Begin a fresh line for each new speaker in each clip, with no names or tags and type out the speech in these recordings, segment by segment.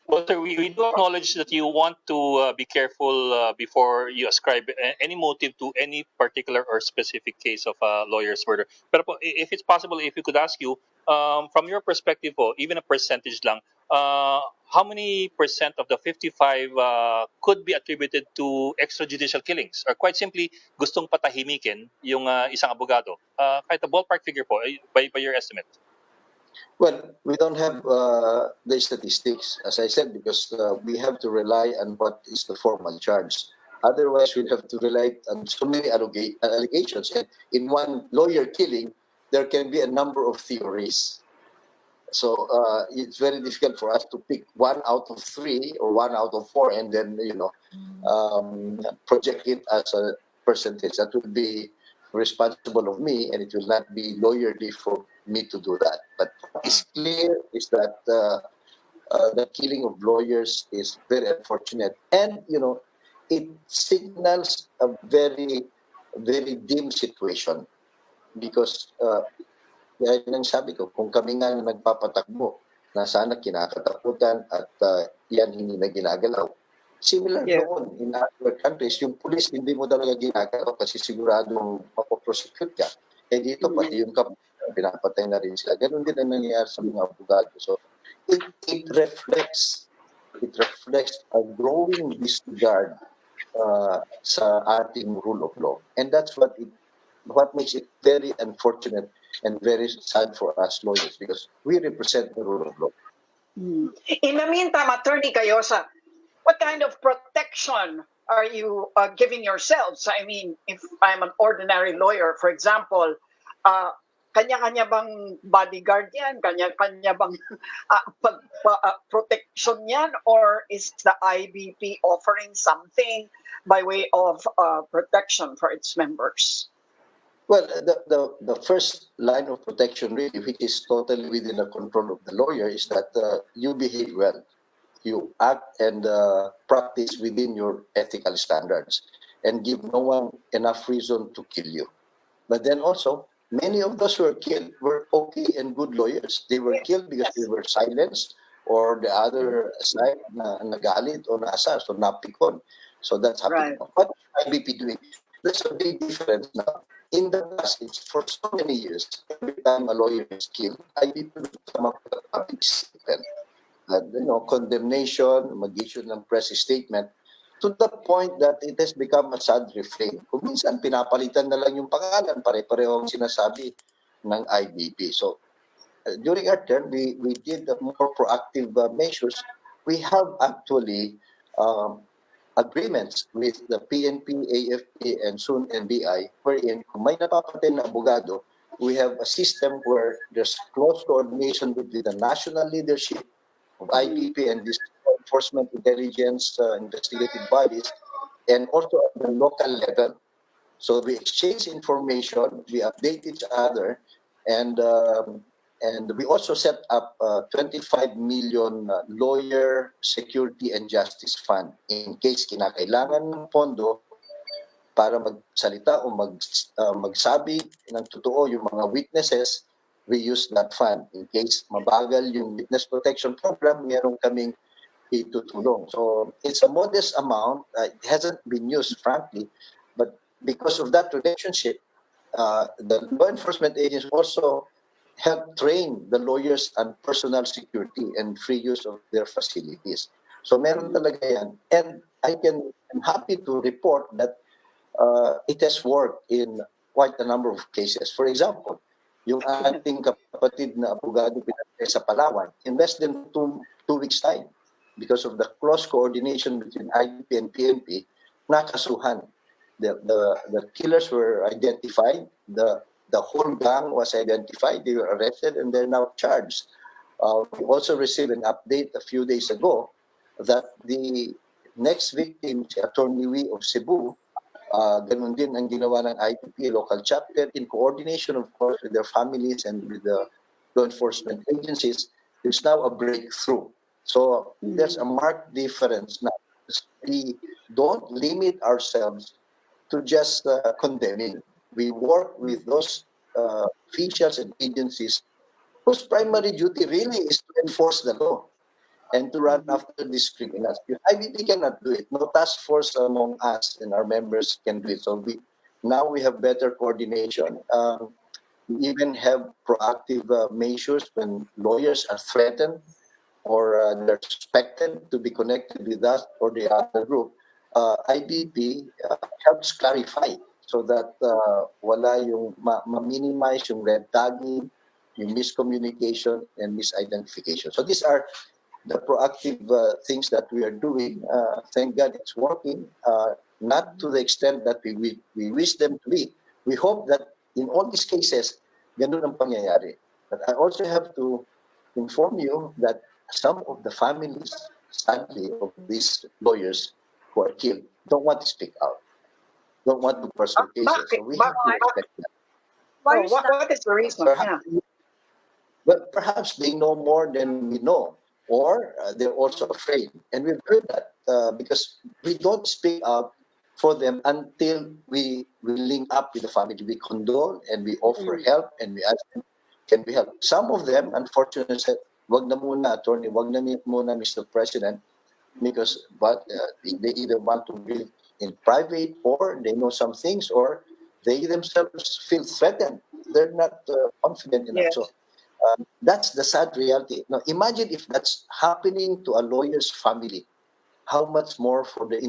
Well, sir, we do acknowledge that you want to be careful before you ascribe any motive to any particular or specific case of a lawyer's murder. Pero po, if it's possible, if we could ask you, from your perspective po, even a percentage lang, how many percent of the 55 could be attributed to extrajudicial killings? Or quite simply, gustong patahimikin yung isang abogado? Kahit a ballpark figure po, by your estimate.
Well, we don't have the statistics, as I said, because we have to rely on what is the formal charge. Otherwise, we'd have to rely on so many allegations. And in one lawyer killing, there can be a number of theories. So it's very difficult for us to pick 1 out of 3 or 1 out of 4 and then, project it as a percentage. That would be responsible of me, and it will not be lawyerly for me to do that. But what is clear is that the killing of lawyers is very unfortunate, and it signals a very, very dim situation because gaya ng sabi ko, kung kami nga nagpapatakbo na sana kinakatakutan at yan hindi na ginagalaw. Similar noon in other countries, yung police hindi mo talaga ginagalaw kasi siguradong mapoprosecute ka. Eh dito pati yung pinapatay na rin sila. Ganun din ang nangyayari sa mga abogado. So it reflects a growing disregard sa ating rule of law. And that's what makes it very unfortunate and very sad for us lawyers because we represent the rule of law.
In the meantime, Attorney Cayosa, what kind of protection are you giving yourselves? I mean, if I'm an ordinary lawyer, for example, kanya-kanya bang bodyguard yan? Kanya-kanya bang protection yan? Or is the IBP offering something by way of protection for its members?
Well, the first line of protection, really, which is totally within the control of the lawyer, is that you behave well. You act and practice within your ethical standards and give no one enough reason to kill you. But then also, many of those who were killed were okay and good lawyers. They were killed because they were silenced or the other side nagalit or naasar, so napikon. So that's happening. Right. What is IBP doing? There's a big difference now. In the past, for so many years, every time a lawyer is killed, IBP will come up with a public statement. Condemnation, mag-issue ng press statement, to the point that it has become a sad refrain. Kung minsan, pinapalitan na lang yung pangalan, pare-pareho ang sinasabi ng IBP. So, during our term, we did more proactive measures. We have actually agreements with the PNP, AFP, and soon NBI, wherein kung may napapatay na abogado, we have a system where there's close coordination between the national leadership of IBP and this enforcement intelligence investigative bodies, and also at the local level. So we exchange information, we update each other, and we also set up a 25 million lawyer security and justice fund in case kinakailangan ng pondo para magsalita o magsabi ng totoo yung mga witnesses. We use that fund. In case mabagal yung witness protection program, meron kaming itutulong. So it's a modest amount. It hasn't been used, frankly, but because of that relationship, the law enforcement agents also help train the lawyers on personal security and free use of their facilities. So meron talaga yan. And I'm happy to report that it has worked in quite a number of cases. For example, yung ating kapatid na abogado pinatay sa Palawan, in less than two weeks' time, because of the close coordination between IBP and PNP, nakasuhan. The killers were identified, the whole gang was identified, they were arrested, and they're now charged. We also received an update a few days ago that the next victim, si Attorney Wee of Cebu, ganun din ang ginawa ng IPP local chapter in coordination, of course, with their families and with the law enforcement agencies. There's now a breakthrough. So there's a marked difference now. We don't limit ourselves to just condemning. We work with those officials and agencies whose primary duty really is to enforce the law. and to run after these criminals. IBP cannot do it. No task force among us and our members can do it. So we have better coordination. We even have proactive measures when lawyers are threatened or they're suspected to be connected with us or the other group. IBP helps clarify so that wala yung ma-minimize yung red tagging, yung miscommunication and misidentification. So these are the proactive things that we are doing. Thank God it's working, not to the extent that we wish them to be. We hope that in all these cases, ganun ang pangyayari. But I also have to inform you that some of the families, sadly, of these lawyers who are killed don't want to speak out, don't want to pursue cases. So we have to respect that.
Why what is the reason?
Perhaps, but perhaps they know more than we know, or they're also afraid. And we've heard that because we don't speak out for them until we link up with the family. We condole and we offer help and we ask them, can we help? Some of them, unfortunately, said, wag na muna, attorney, wag na muna, Mr. President, because they either want to live in private or they know some things or they themselves feel threatened. They're not confident enough.
Yes.
So that's the sad reality. Now, imagine if that's happening to a lawyer's family. How much more for the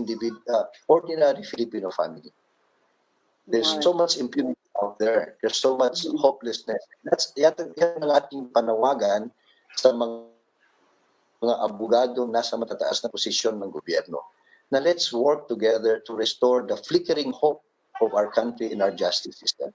ordinary Filipino family? There's
Right.
so much impunity out there. There's so much hopelessness. That's yan ang ating panawagan sa mga abogadong nasa matataas na posisyon ng gobyerno. Now let's work together to restore the flickering hope of our country in our justice system.